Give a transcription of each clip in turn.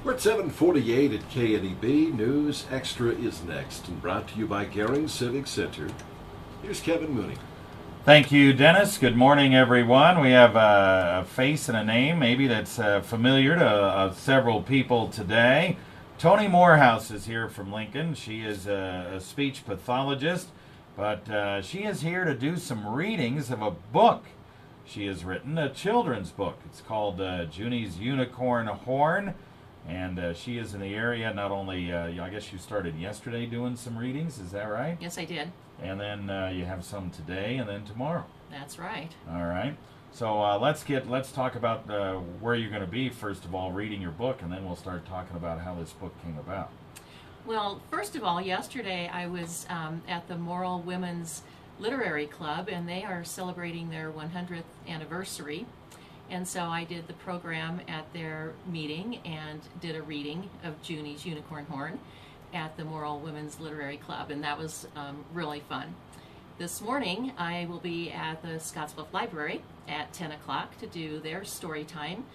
We're at 7:48 at KNEB. News Extra is next and brought to you by Gering Civic Center. Here's Kevin Mooney. Thank you, Dennis. Good morning, everyone. We have a face and a name maybe that's familiar to several people today. Toni Morehouse is here from Lincoln. She is a speech pathologist, but she is here to do some readings of a book she has written, a children's book. It's called Junie's Unicorn Horn, and she is in the area. Not only, I guess you started yesterday doing some readings, is that right? Yes, I did. And then you have some today and then tomorrow. That's right. All right. So let's talk about where you're going to be, first of all, reading your book, and then we'll start talking about how this book came about. Well, first of all, yesterday I was at the Moral Women's Literary Club, and they are celebrating their 100th anniversary. And so I did the program at their meeting and did a reading of Junie's Unicorn Horn at the Moral Women's Literary Club, and that was really fun. This morning I will be at the Scottsbluff Library at 10 o'clock to do their story time,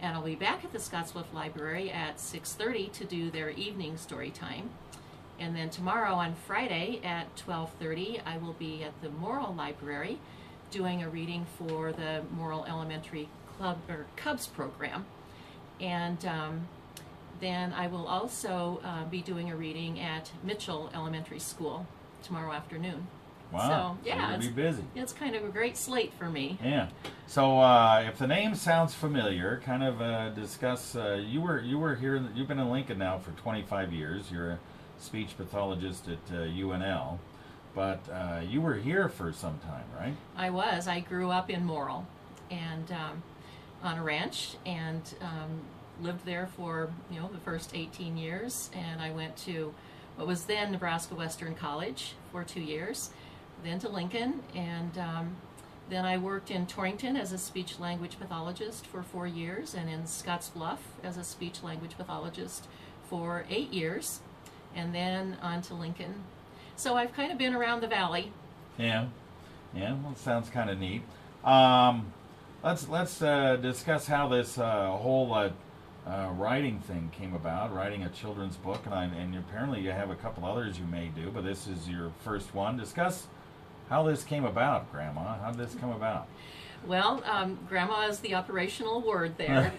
and I'll be back at the Scottsbluff Library at 6:30 to do their evening story time. And then tomorrow on Friday at 12:30 I will be at the Moral Library doing a reading for the Moral Elementary Club or Cubs program. And then I will also be doing a reading at Mitchell Elementary School tomorrow afternoon. Wow. So, yeah, you'll be busy. It's kind of a great slate for me. Yeah. So if the name sounds familiar, kind of discuss. You were here. You've been in Lincoln now for 25 years. You're a speech pathologist at UNL, but you were here for some time, right? I was. I grew up in Moral, and on a ranch, and lived there for the first 18 years. And I went to what was then Nebraska Western College for 2 years, then to Lincoln, and then I worked in Torrington as a speech language pathologist for 4 years, and in Scottsbluff as a speech language pathologist for 8 years, and then on to Lincoln. So I've kind of been around the valley. Yeah. Well, it sounds kind of neat. Let's discuss how this whole writing thing came about. Writing a children's book, and apparently you have a couple others you may do, but this is your first one. Discuss how this came about, Grandma. How did this come about? Well, Grandma is the operational word there.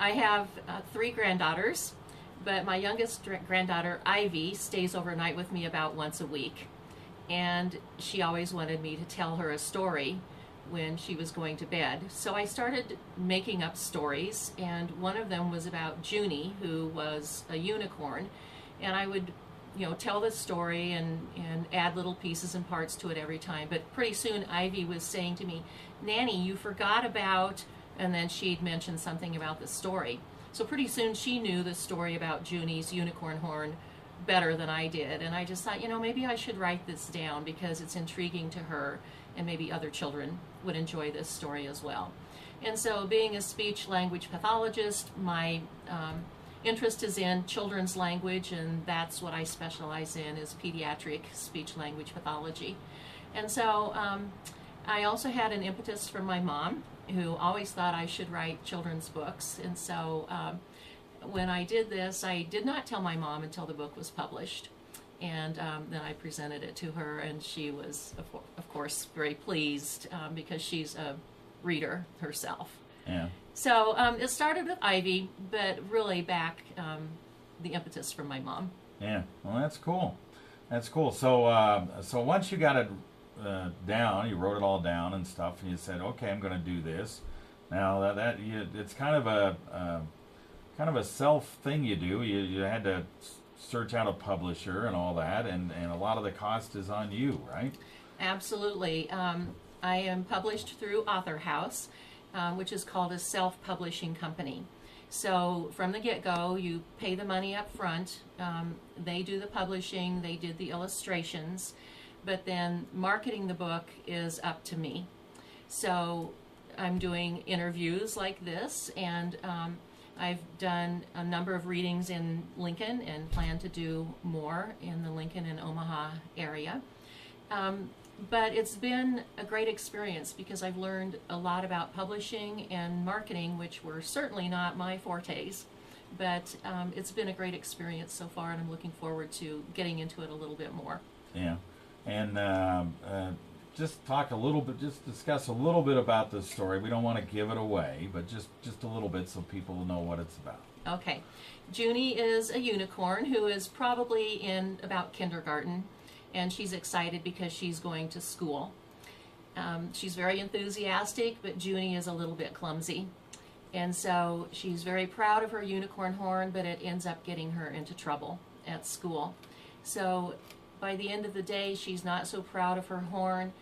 I have 3 granddaughters, but my youngest granddaughter, Ivy, stays overnight with me about once a week. And she always wanted me to tell her a story when she was going to bed. So I started making up stories, and one of them was about Junie, who was a unicorn. And I would tell the story and add little pieces and parts to it every time. But pretty soon Ivy was saying to me, "Nanny, you forgot about," and then she'd mentioned something about the story. So pretty soon she knew the story about Junie's unicorn horn better than I did. And I just thought, maybe I should write this down because it's intriguing to her, and maybe other children would enjoy this story as well. And so, being a speech language pathologist, my interest is in children's language, and that's what I specialize in, is pediatric speech language pathology. And so I also had an impetus from my mom, who always thought I should write children's books. And so when I did this, I did not tell my mom until the book was published. And then I presented it to her, and she was, of course, very pleased because she's a reader herself. Yeah. So it started with Ivy, but really back the impetus from my mom. Yeah. Well, that's cool. That's cool. So once you got it down, you wrote it all down and stuff, and you said, "Okay, I'm going to do this." Now it's kind of a self thing you do. You had to search out a publisher and all that, and a lot of the cost is on you, right? Absolutely. I am published through Author House, which is called a self-publishing company. So from the get-go, you pay the money up front. They do the publishing, they did the illustrations, but then marketing the book is up to me. So I'm doing interviews like this, and I've done a number of readings in Lincoln and plan to do more in the Lincoln and Omaha area. But it's been a great experience because I've learned a lot about publishing and marketing, which were certainly not my fortes but it's been a great experience so far, and I'm looking forward to getting into it a little bit more. Yeah, and just discuss a little bit about this story. We don't want to give it away, but just a little bit so people know what it's about. Okay. Junie is a unicorn who is probably in about kindergarten, and she's excited because she's going to school. She's very enthusiastic, but Junie is a little bit clumsy. And so she's very proud of her unicorn horn, but it ends up getting her into trouble at school. So by the end of the day, she's not so proud of her horn,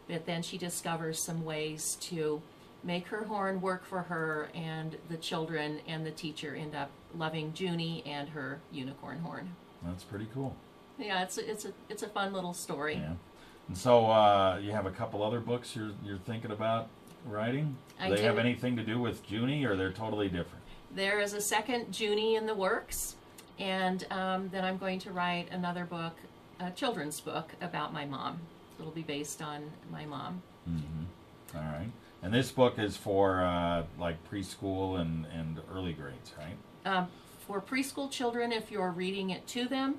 but then she discovers some ways to make her horn work for her, and the children and the teacher end up loving Junie and her unicorn horn. That's pretty cool. Yeah, it's a fun little story. Yeah. And so you have a couple other books you're thinking about writing? I Do they do. have anything to do with Junie, or they're totally different? There is a second Junie in the works, and then I'm going to write another book, a children's book about my mom. It'll be based on my mom. Mm-hmm. All right. And this book is for like preschool and early grades, right? For preschool children, if you're reading it to them,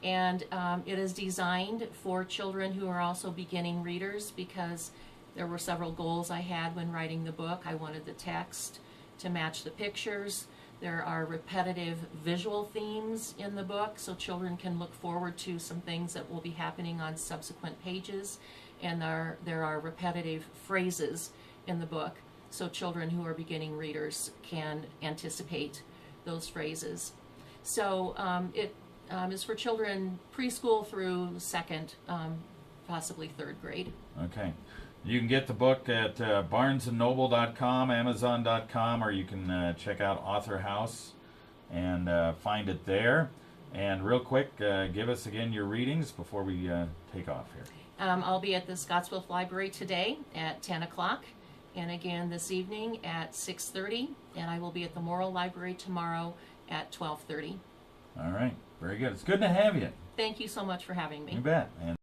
and it is designed for children who are also beginning readers, because there were several goals I had when writing the book. I wanted the text to match the pictures. There are repetitive visual themes in the book, so children can look forward to some things that will be happening on subsequent pages. And there are repetitive phrases in the book, so children who are beginning readers can anticipate those phrases. So it is for children preschool through second, possibly third grade. Okay. You can get the book at barnesandnoble.com, amazon.com, or you can check out Author House and find it there. And real quick, give us again your readings before we take off here. I'll be at the Scottsbluff Library today at 10 o'clock, and again this evening at 6:30, and I will be at the Morrill Library tomorrow at 12:30. All right. Very good. It's good to have you. Thank you so much for having me. You bet. And